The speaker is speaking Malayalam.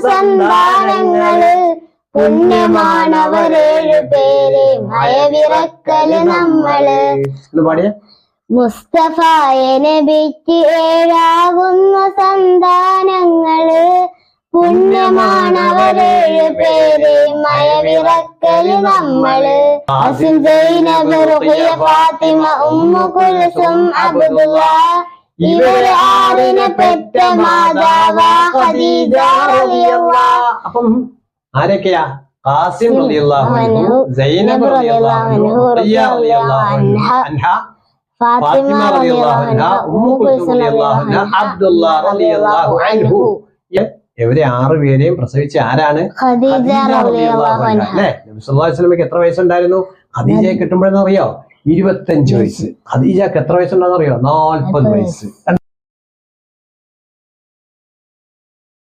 സന്താനങ്ങള് പുണ്യമാണവരേഴു പേരെ മയവിറക്കല് നമ്മള്. മുസ്തഫായ നബിക്ക് 7 സന്താനങ്ങള് പുണ്യമാണവരേഴു പേരെ മയവിറക്കല് നമ്മള്. അസിൻ സൈനബ് റുഖിയ ഫാത്തിമ ഉമ്മു കുൽസും അബ്ദുള്ള ഇവര് 6 പെറ്റ മാതാവാ ഖദീജ റളിയല്ലാഹു. അപ്പം ആരൊക്കെയാ? ഖാസിം റളിയല്ലാഹു അൻഹു, സൈനബ് റളിയല്ലാഹു അൻഹു, റുഖിയ റളിയല്ലാഹു അൻഹ, ഫാത്തിമ റളിയല്ലാഹു അൻഹ, ഉമ്മു കുൽസും റളിയല്ലാഹു അൻഹ, അബ്ദുള്ള റളിയല്ലാഹു അൻഹു. ഇവരെ 6 പേരെയും പ്രസവിച്ച ആരാണ്? ഖദീജ റളിയല്ലാഹു അൻഹ. അല്ലേ? നബി സല്ലല്ലാഹു അലൈഹി വസല്ലമയ്ക്ക് എത്ര വയസ്സുണ്ടായിരുന്നു? ഖദീജയെ കിട്ടുമ്പോഴെന്ന് അറിയോ? 25 വയസ്സ്. ഖദീജക്ക് എത്ര വയസ്സുണ്ടാന്ന് അറിയോ? 40 വയസ്സ്.